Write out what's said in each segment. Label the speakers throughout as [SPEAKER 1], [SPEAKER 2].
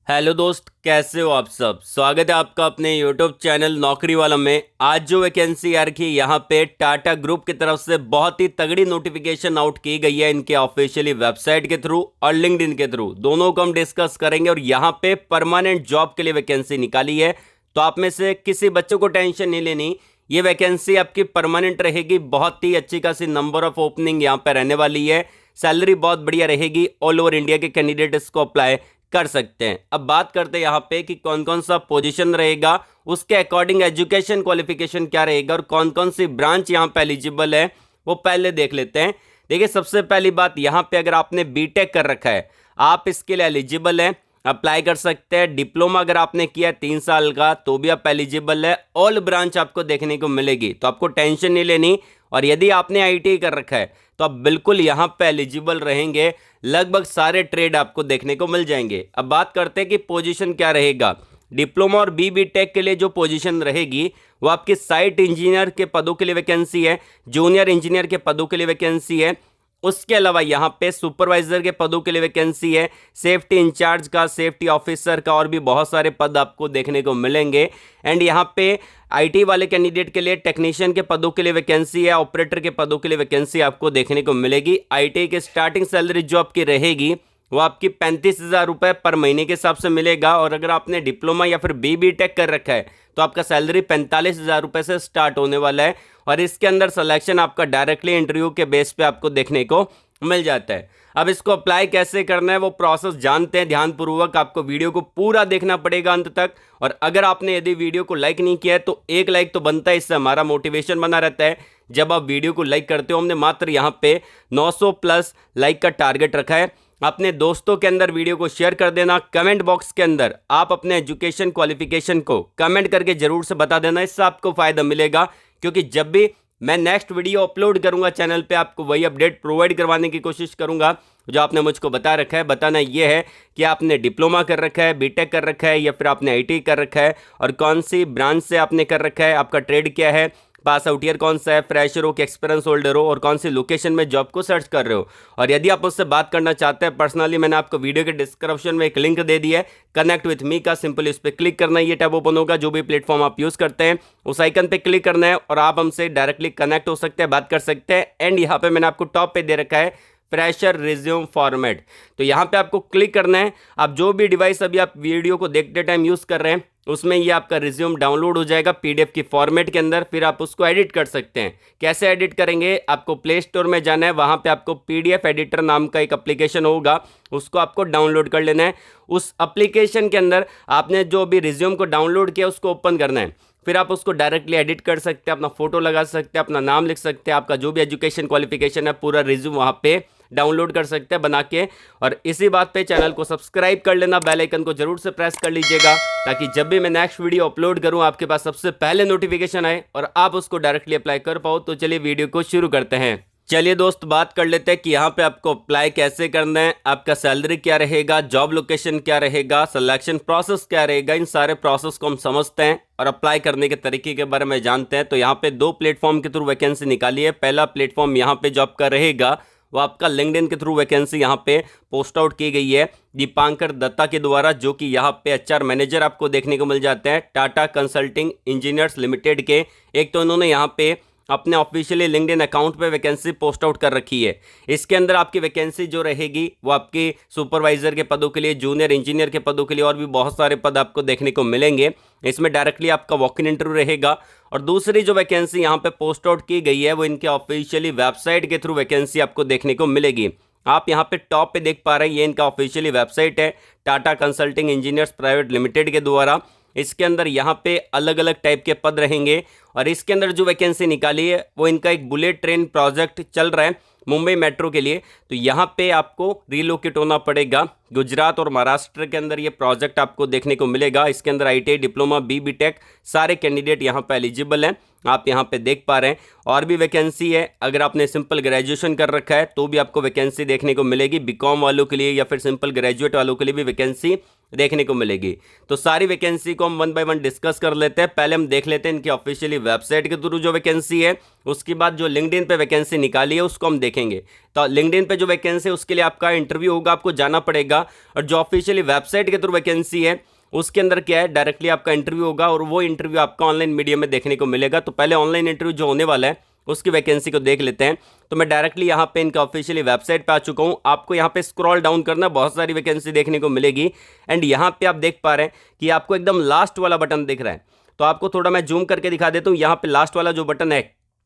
[SPEAKER 1] Hello दोस्त, कैसे हो आप सब। स्वागत है आपका अपने यूट्यूब चैनल नौकरी वाला में। आज जो वैकेंसी आ रखी यहाँ पे टाटा ग्रुप की तरफ से बहुत ही तगड़ी नोटिफिकेशन आउट की गई है इनके ऑफिशियली वेबसाइट के थ्रू और लिंक्डइन के थ्रू, दोनों को हम डिस्कस करेंगे। और यहाँ पे परमानेंट जॉब के लिए वैकेंसी निकाली है, तो आप में से किसी बच्चों को टेंशन नहीं लेनी। ये वैकेंसी आपकी परमानेंट रहेगी, बहुत ही अच्छी खासी नंबर ऑफ ओपनिंग यहाँ पे रहने वाली है। सैलरी बहुत बढ़िया रहेगी, ऑल ओवर इंडिया के कैंडिडेट इसको अप्लाई कर सकते हैं। अब बात करते हैं यहाँ पे कि कौन कौन सा पोजीशन रहेगा, उसके अकॉर्डिंग एजुकेशन क्वालिफिकेशन क्या रहेगा और कौन कौन सी ब्रांच यहाँ पे एलिजिबल है वो पहले देख लेते हैं। देखिए, सबसे पहली बात यहाँ पे अगर आपने बीटेक कर रखा है आप इसके लिए एलिजिबल हैं, अप्लाई कर सकते हैं। डिप्लोमा अगर आपने किया है 3 साल का तो भी आप एलिजिबल है। ऑल ब्रांच आपको देखने को मिलेगी, तो आपको टेंशन नहीं लेनी। और यदि आपने आईटीआई कर रखा है तो आप बिल्कुल यहाँ पे एलिजिबल रहेंगे, लगभग सारे ट्रेड आपको देखने को मिल जाएंगे। अब बात करते हैं कि पोजीशन क्या रहेगा। डिप्लोमा और बीटेक के लिए जो पोजीशन रहेगी वो आपकी साइट इंजीनियर के पदों के लिए वैकेंसी है, जूनियर इंजीनियर के पदों के लिए वैकेंसी है। उसके अलावा यहाँ पे सुपरवाइजर के पदों के लिए वैकेंसी है, सेफ्टी इंचार्ज का, सेफ्टी ऑफिसर का, और भी बहुत सारे पद आपको देखने को मिलेंगे। एंड यहाँ पे आईटी वाले कैंडिडेट के लिए टेक्नीशियन के पदों के लिए वैकेंसी है, ऑपरेटर के पदों के लिए वैकेंसी आपको देखने को मिलेगी। आईटी की स्टार्टिंग सैलरी जो आपकी रहेगी वो आपकी 35,000 रुपये पर महीने के हिसाब से मिलेगा। और अगर आपने डिप्लोमा या फिर बीटेक कर रखा है तो आपका सैलरी 45,000 रुपये से स्टार्ट होने वाला है। और इसके अंदर सिलेक्शन आपका डायरेक्टली इंटरव्यू के बेस पे आपको देखने को मिल जाता है। अब इसको अप्लाई कैसे करना है वो प्रोसेस जानते हैं ध्यानपूर्वक। आपको वीडियो को पूरा देखना पड़ेगा अंत तक। और अगर आपने यदि वीडियो को लाइक नहीं किया है तो एक लाइक तो बनता है, इससे हमारा मोटिवेशन बना रहता है। जब आप वीडियो को लाइक करते हो, हमने मात्र यहाँ पे 900 प्लस लाइक का टारगेट रखा है। अपने दोस्तों के अंदर वीडियो को शेयर कर देना। कमेंट बॉक्स के अंदर आप अपने एजुकेशन क्वालिफिकेशन को कमेंट करके जरूर से बता देना, इससे आपको फायदा मिलेगा। क्योंकि जब भी मैं नेक्स्ट वीडियो अपलोड करूंगा चैनल पे आपको वही अपडेट प्रोवाइड करवाने की कोशिश करूंगा जो आपने मुझको बता रखा है। बताना ये है कि आपने डिप्लोमा कर रखा है, बीटेक कर रखा है या फिर आपने आईटी कर रखा है, और कौन सी ब्रांच से आपने कर रखा है, आपका ट्रेड क्या है, पास आउट ईयर कौन सा है, फ्रेशर हो कि एक्सपीरियंस होल्डर हो, और कौन सी लोकेशन में जॉब को सर्च कर रहे हो। और यदि आप मुझसे बात करना चाहते हैं पर्सनली, मैंने आपको वीडियो के डिस्क्रिप्शन में एक लिंक दे दिया है कनेक्ट विथ मी का। सिंपल इस पर क्लिक करना है, ये टैब ओपन होगा। जो भी प्लेटफॉर्म आप यूज़ करते हैं उस आइकन पे क्लिक करना है और आप हमसे डायरेक्टली कनेक्ट हो सकते हैं, बात कर सकते हैं। एंड यहाँ पे मैंने आपको टॉप पे दे रखा है फ्रेशर रिज्यूम फॉर्मेट, तो यहाँ पे आपको क्लिक करना है। आप जो भी डिवाइस अभी आप वीडियो को देखते टाइम यूज़ कर रहे हैं उसमें ये आपका रिज्यूम डाउनलोड हो जाएगा पीडीएफ की फॉर्मेट के अंदर। फिर आप उसको एडिट कर सकते हैं। कैसे एडिट करेंगे, आपको प्ले स्टोर में जाना है, वहाँ पे आपको पीडीएफ एडिटर नाम का एक एप्लीकेशन होगा, उसको आपको डाउनलोड कर लेना है। उस एप्लीकेशन के अंदर आपने जो भी रिज्यूम को डाउनलोड किया उसको ओपन करना है। फिर आप उसको डायरेक्टली एडिट कर सकते हैं, अपना फोटो लगा सकते हैं, अपना नाम लिख सकते हैं, आपका जो भी एजुकेशन क्वालिफिकेशन है पूरा रिज्यूम वहाँ पे डाउनलोड कर सकते हैं बना के। और इसी बात पे चैनल को सब्सक्राइब कर लेना, बेल आइकन को जरूर से प्रेस कर लीजिएगा ताकि जब भी मैं नेक्स्ट वीडियो अपलोड करूं आपके पास सबसे पहले नोटिफिकेशन आए और आप उसको डायरेक्टली अप्लाई कर पाओ। तो चलिए वीडियो को शुरू करते हैं। चलिए दोस्त, बात कर लेते हैं कि यहाँ पे आपको अप्लाई कैसे करना है, आपका सैलरी क्या रहेगा, जॉब लोकेशन क्या रहेगा, सिलेक्शन प्रोसेस क्या रहेगा। इन सारे प्रोसेस को हम समझते हैं और अप्लाई करने के तरीके के बारे में जानते हैं। तो यहाँ पे 2 प्लेटफॉर्म के थ्रू वैकेंसी निकाली है। पहला प्लेटफॉर्म यहाँ पे जो आपका रहेगा वो आपका लिंक्डइन के थ्रू वैकेंसी यहाँ पे पोस्ट आउट की गई है दीपांकर दत्ता के द्वारा, जो कि यहाँ पे एचआर मैनेजर आपको देखने को मिल जाते हैं टाटा कंसल्टिंग इंजीनियर्स लिमिटेड के। एक तो उन्होंने यहाँ पे अपने ऑफिशियली लिंक्डइन अकाउंट पे वैकेंसी पोस्ट आउट कर रखी है। इसके अंदर आपकी वैकेंसी जो रहेगी वो आपकी सुपरवाइजर के पदों के लिए, जूनियर इंजीनियर के पदों के लिए, और भी बहुत सारे पद आपको देखने को मिलेंगे। इसमें डायरेक्टली आपका वॉक इन इंटरव्यू रहेगा। और दूसरी जो वैकेंसी यहाँ पे पोस्ट आउट की गई है वो इनके ऑफिशियली वेबसाइट के थ्रू वैकेंसी आपको देखने को मिलेगी। आप यहाँ पे टॉप पे देख पा रहे हैं, ये इनका ऑफिशियली वेबसाइट है Tata consulting engineers private limited के द्वारा। इसके अंदर यहाँ पे अलग अलग टाइप के पद रहेंगे। और इसके अंदर जो वैकेंसी निकाली है वो इनका एक बुलेट ट्रेन प्रोजेक्ट चल रहा है मुंबई मेट्रो के लिए। तो यहाँ पे आपको रिलोकेट होना पड़ेगा। गुजरात और महाराष्ट्र के अंदर ये प्रोजेक्ट आपको देखने को मिलेगा। इसके अंदर आईटीआई, डिप्लोमा, बीटेक सारे कैंडिडेट यहाँ पे एलिजिबल हैं, आप यहाँ पे देख पा रहे हैं। और भी वैकेंसी है, अगर आपने सिंपल ग्रेजुएशन कर रखा है तो भी आपको वैकेंसी देखने को मिलेगी। बीकॉम वालों के लिए या फिर सिंपल ग्रेजुएट वालों के लिए भी वैकेंसी देखने को मिलेगी। तो सारी वैकेंसी को हम वन बाय वन डिस्कस कर लेते हैं। पहले हम देख लेते हैं इनकी ऑफिशियली वेबसाइट के थ्रू जो वैकेंसी है, उसके बाद जो लिंक्डइन पे वैकेंसी निकाली है उसको हम देखेंगे। तो लिंक्डइन पे जो वैकेंसी है उसके लिए आपका इंटरव्यू होगा, आपको जाना पड़ेगा। और जो ऑफिशियली वेबसाइट के थ्रू वैकेंसी है उसके अंदर क्या है, डायरेक्टली आपका इंटरव्यू होगा और वो इंटरव्यू आपका ऑनलाइन मीडियम में देखने को मिलेगा। तो पहले ऑनलाइन इंटरव्यू जो होने वाला है उसकी वैकेंसी को देख लेते हैं। तो मैं डायरेक्टली यहाँ पे इनका ऑफिशियली वेबसाइट पे आ चुका हूँ। आपको यहाँ पे स्क्रॉल डाउन करना, बहुत सारी वैकेंसी देखने को मिलेगी। एंड यहाँ पे आप देख पा रहे हैं कि आपको एकदम लास्ट वाला बटन दिख रहा है। तो आपको थोड़ा मैं जूम करके दिखा देता हूँ। यहाँ पे लास्ट वाला जो बटन है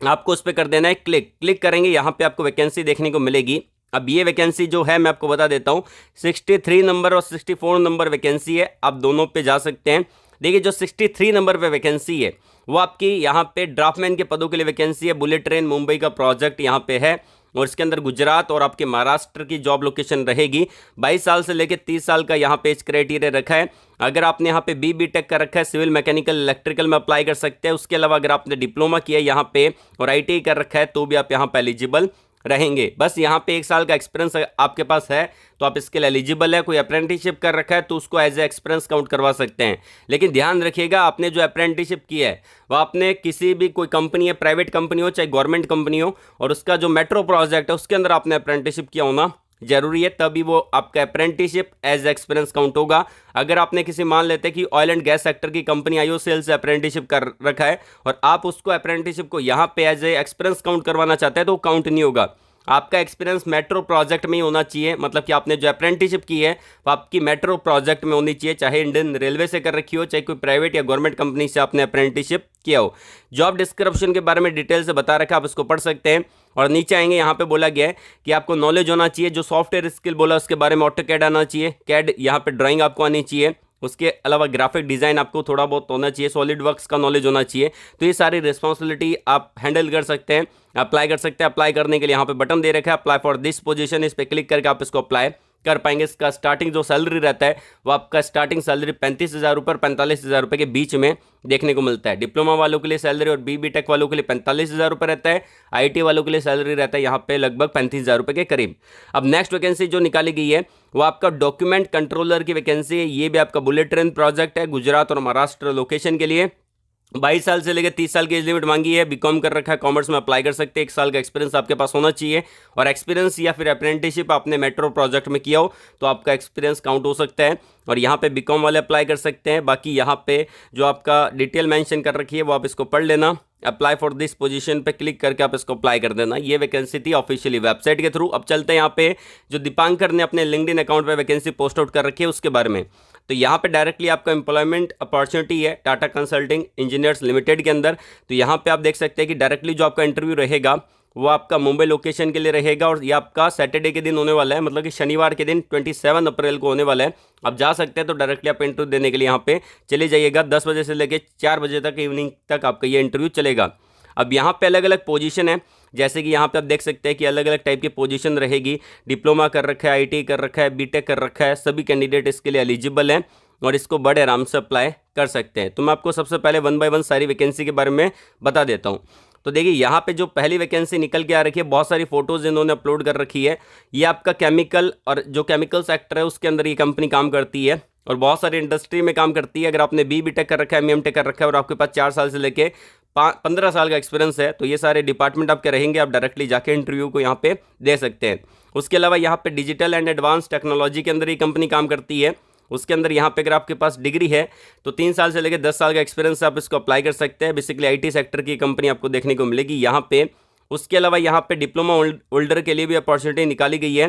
[SPEAKER 1] आपको उस पर कर देना है क्लिक। क्लिक करेंगे, यहाँ पे आपको वैकेंसी देखने को मिलेगी। अब ये वैकेंसी जो है मैं आपको बता देता हूँ, 63 नंबर और 64 नंबर वैकेंसी है। आप दोनों पे जा सकते हैं। देखिए जो 63 नंबर पे वैकेंसी है वो आपकी यहाँ पे ड्राफ्टमैन के पदों के लिए वैकेंसी है। बुलेट ट्रेन मुंबई का प्रोजेक्ट यहाँ पे है और इसके अंदर गुजरात और आपके महाराष्ट्र की जॉब लोकेशन रहेगी। 22 साल से लेकर 30 साल का यहाँ पे एज क्राइटेरिया रखा है। अगर आपने यहाँ पे बी.टेक का रखा है, सिविल मैकेनिकल इलेक्ट्रिकल में अप्लाई कर सकते हैं। उसके अलावा अगर आपने डिप्लोमा किया है यहाँ पे और आई.टी.आई कर रखा है तो भी आप यहाँ पे एलिजिबल रहेंगे। बस यहाँ पे 1 साल का एक्सपीरियंस आपके पास है तो आप इसके लिए एलिजिबल है। कोई अप्रेंटिसशिप कर रखा है तो उसको एज ए एक्सपीरियंस काउंट करवा सकते हैं। लेकिन ध्यान रखिएगा, आपने जो अप्रेंटिसशिप की है वो आपने किसी भी कोई कंपनी है, प्राइवेट कंपनी हो चाहे गवर्नमेंट कंपनी हो, और उसका जो मेट्रो प्रोजेक्ट है उसके अंदर आपने अप्रेंटिसशिप किया होना जरूरी है, तभी वो आपका अप्रेंटिसशिप एज एक्सपीरियंस काउंट होगा। अगर आपने किसी मान लेते हैं कि ऑयल एंड गैस सेक्टर की कंपनी आईओसीएल से अप्रेंटिसशिप कर रखा है और आप उसको अप्रेंटिसशिप को यहाँ पे एज ए एक्सपीरियंस काउंट करवाना चाहते हैं तो वो काउंट नहीं होगा। आपका एक्सपीरियंस मेट्रो प्रोजेक्ट में ही होना चाहिए, मतलब कि आपने जो अप्रेंटिसशिप की है वो आपकी मेट्रो प्रोजेक्ट में होनी चाहिए, चाहे इंडियन रेलवे से कर रखी हो चाहे कोई प्राइवेट या गवर्नमेंट कंपनी से आपने अप्रेंटिसशिप किया हो। जॉब डिस्क्रिप्शन के बारे में डिटेल से बता रखा है, आप इसको पढ़ सकते हैं। और नीचे आएंगे, यहाँ पे बोला गया है कि आपको नॉलेज होना चाहिए, जो सॉफ्टवेयर स्किल बोला उसके बारे में ऑटोकैड आना चाहिए, कैड यहाँ पे ड्राइंग आपको आनी चाहिए। उसके अलावा ग्राफिक डिज़ाइन आपको थोड़ा बहुत होना चाहिए, सॉलिड वर्क्स का नॉलेज होना चाहिए। तो ये सारी रिस्पॉन्सिबिलिटी आप हैंडल कर सकते हैं, अप्लाई कर सकते हैं। अप्लाई करने के लिए यहाँ पे बटन दे रखा है अप्लाई फॉर दिस पोजीशन, इस पर क्लिक करके आप इसको अप्लाई कर पाएंगे। इसका स्टार्टिंग जो सैलरी रहता है वो आपका स्टार्टिंग सैलरी 35,000 रुपये और 45,000 रुपये के बीच में देखने को मिलता है। डिप्लोमा वालों के लिए सैलरी और बी.टेक वालों के लिए 45,000 रुपये रहता है। आई.टी वालों के लिए सैलरी रहता है यहाँ पे लगभग 35,000 रुपये के करीब। अब नेक्स्ट वैकेंसी जो निकाली गई है वो आपका डॉक्यूमेंट कंट्रोलर की वैकेंसी है। ये भी आपका बुलेट ट्रेन प्रोजेक्ट है, गुजरात और महाराष्ट्र लोकेशन के लिए। 22 साल से लेकर 30 साल की एज लिमिट मांगी है। बीकॉम कर रखा है, कॉमर्स में अप्लाई कर सकते हैं। 1 साल का एक्सपीरियंस आपके पास होना चाहिए और एक्सपीरियंस या फिर अप्रेंटिसशिप आपने मेट्रो प्रोजेक्ट में किया हो तो आपका एक्सपीरियंस काउंट हो सकता है। और यहाँ पे बीकॉम वाले अप्लाई कर सकते हैं। बाकी यहाँ पे जो आपका डिटेल मेंशन कर रखी है वो आप इसको पढ़ लेना। अप्लाई फॉर दिस पोजीशन पे क्लिक करके आप इसको अप्लाई कर देना। ये वैकेंसी थी ऑफिशियली वेबसाइट के थ्रू। अब चलते हैं यहाँ पे जो दीपांकर ने अपने लिंक्डइन अकाउंट पे वैकेंसी पोस्ट आउट कर रखी है उसके बारे में। तो यहाँ पे डायरेक्टली आपका एम्प्लॉयमेंट अपॉर्चुनिटी है टाटा कंसल्टिंग इंजीनियर्स लिमिटेड के अंदर। तो यहाँ पे आप देख सकते हैं कि डायरेक्टली जो आपका इंटरव्यू रहेगा वो आपका मुंबई लोकेशन के लिए रहेगा और ये आपका सैटरडे के दिन होने वाला है, मतलब कि शनिवार के दिन 27 अप्रैल को होने वाला है। आप जा सकते हैं तो डायरेक्टली आप इंटरव्यू देने के लिए यहाँ पे चले जाइएगा। 10 बजे से लेकर 4 बजे तक इवनिंग तक आपका ये इंटरव्यू चलेगा। अब यहाँ पे अलग अलग पोजीशन है, जैसे कि यहाँ पे आप देख सकते हैं कि अलग अलग टाइप की पोजीशन रहेगी। डिप्लोमा कर रखा है, आई.टी कर रखा है, बी.टेक कर रखा है, सभी कैंडिडेट इसके लिए एलिजिबल हैं और इसको बड़े आराम से अप्लाई कर सकते हैं। तो मैं आपको सबसे पहले 1 बाय 1 सारी वैकेंसी के बारे में बता देता हूँ। तो देखिए यहाँ पे जो पहली वैकेंसी निकल के आ रखी है, बहुत सारी फोटोज़ इन्होंने अपलोड कर रखी है। ये आपका केमिकल और जो केमिकल सेक्टर है उसके अंदर ये कंपनी काम करती है और बहुत सारी इंडस्ट्री में काम करती है। अगर आपने बी.टेक कर रखा है, एम.टेक कर रखा है और आपके पास 4 साल से लेके 15 साल का एक्सपीरियंस है तो ये सारे डिपार्टमेंट आपके रहेंगे। आप डायरेक्टली जाके इंटरव्यू को यहाँ पे दे सकते हैं। उसके अलावा यहाँ पे डिजिटल एंड एडवांस टेक्नोलॉजी के अंदर ये कंपनी काम करती है। उसके अंदर यहाँ पे अगर आपके पास डिग्री है तो 3 साल से लेकर 10 साल का एक्सपीरियंस आप इसको अप्लाई कर सकते हैं। बेसिकली आई.टी सेक्टर की कंपनी आपको देखने को मिलेगी यहाँ पे। उसके अलावा यहाँ पे डिप्लोमा होल्डर के लिए भी अपॉर्चुनिटी निकाली गई है।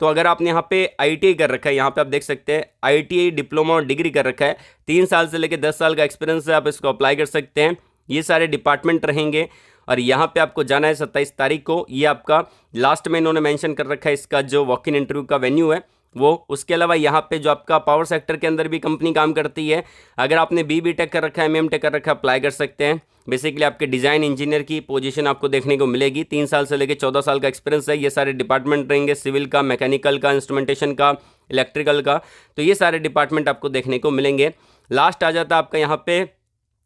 [SPEAKER 1] तो अगर आपने यहाँ पे आई.टी.आई कर रखा है, यहाँ पे आप देख सकते हैं आई.टी.आई डिप्लोमा और डिग्री कर रखा है, 3 साल से लेकर 10 साल का एक्सपीरियंस है, आप इसको अप्लाई कर सकते हैं। ये सारे डिपार्टमेंट रहेंगे और यहाँ पे आपको जाना है 27 तारीख को। ये आपका लास्ट में इन्होंने मेंशन कर रखा है इसका जो वॉक इन इंटरव्यू का वेन्यू है वो। उसके अलावा यहाँ पे जो आपका पावर सेक्टर के अंदर भी कंपनी काम करती है। अगर आपने बी.टेक कर रखा है, एम.टेक कर रखा है, अप्लाई कर सकते हैं। बेसिकली आपके डिज़ाइन इंजीनियर की पोजीशन आपको देखने को मिलेगी। 3 साल से लेकर 14 साल का एक्सपीरियंस है। ये सारे डिपार्टमेंट रहेंगे, सिविल का, मैकेनिकल का, इंस्ट्रूमेंटेशन का, इलेक्ट्रिकल का। तो ये सारे डिपार्टमेंट आपको देखने को मिलेंगे। लास्ट आ जाता है आपका यहाँ पे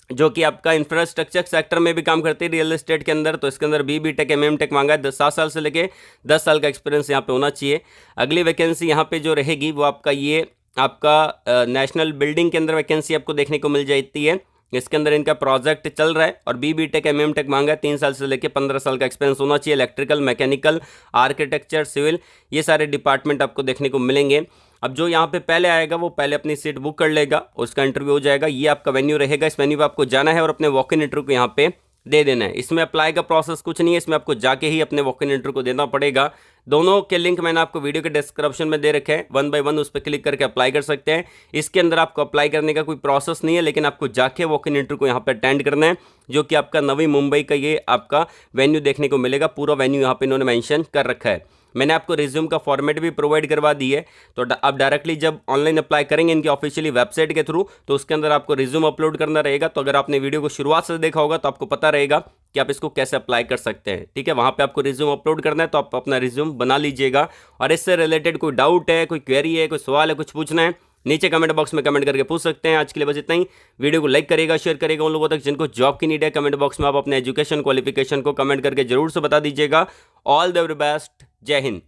[SPEAKER 1] जो कि आपका इंफ्रास्ट्रक्चर सेक्टर में भी काम करती है, रियल एस्टेट के अंदर। तो इसके अंदर बी.टेक एम.टेक मांगा है। 7 साल से लेके 10 साल का एक्सपीरियंस यहाँ पे होना चाहिए। अगली वैकेंसी यहाँ पे जो रहेगी वो आपका ये आपका नेशनल बिल्डिंग के अंदर वैकेंसी आपको देखने को मिल जाती है। इसके अंदर इनका प्रोजेक्ट चल रहा है और BTech MM Tech मांगा है। 3 साल से लेकर 15 साल का एक्सपीरियंस होना चाहिए। इलेक्ट्रिकल, मैकेनिकल, आर्किटेक्चर, सिविल, ये सारे डिपार्टमेंट आपको देखने को मिलेंगे। अब जो यहाँ पे पहले आएगा वो पहले अपनी सीट बुक कर लेगा, उसका इंटरव्यू हो जाएगा। ये आपका वेन्यू रहेगा, इस वेन्यू पे आपको जाना है और अपने वॉक इन इंटरव्यू को यहाँ पे दे देना है। इसमें अप्लाई का प्रोसेस कुछ नहीं है, इसमें आपको जाके ही अपने वॉक इन इंटरव्यू को देना पड़ेगा। दोनों के लिंक मैंने आपको वीडियो के डिस्क्रिप्शन में दे रखे हैं, 1 बाय 1 उस पर क्लिक करके अप्लाई कर सकते हैं। इसके अंदर आपको अप्लाई करने का कोई प्रोसेस नहीं है, लेकिन आपको जाके वॉक इन इंटरव्यू को यहाँ पे अटेंड करना है, जो कि आपका नवी मुंबई का ये आपका वेन्यू देखने को मिलेगा। पूरा वेन्यू यहाँ पे इन्होंने मेंशन कर रखा है। मैंने आपको रिज्यूम का फॉर्मेट भी प्रोवाइड करवा दी है, तो आप डायरेक्टली जब ऑनलाइन अप्लाई करेंगे इनकी ऑफिशियली वेबसाइट के थ्रू, तो उसके अंदर आपको रिज्यूम अपलोड करना रहेगा। तो अगर आपने वीडियो को शुरुआत से देखा होगा तो आपको पता रहेगा कि आप इसको कैसे अप्लाई कर सकते हैं। ठीक है, वहां पे आपको रिज्यूम अपलोड करना है, तो आप अपना रिज्यूम बना लीजिएगा। और इससे रिलेटेड कोई डाउट है, कोई क्वेरी है, कोई सवाल है, कुछ पूछना है, नीचे कमेंट बॉक्स में कमेंट करके पूछ सकते हैं। आज के लिए बस इतना ही। वीडियो को लाइक करेगा, शेयर करेगा उन लोगों तक जिनको जॉब की नीड है। कमेंट बॉक्स में आप अपने एजुकेशन क्वालिफिकेशन को कमेंट करके जरूर से बता दीजिएगा। ऑल द वेरी बेस्ट, जय हिंद।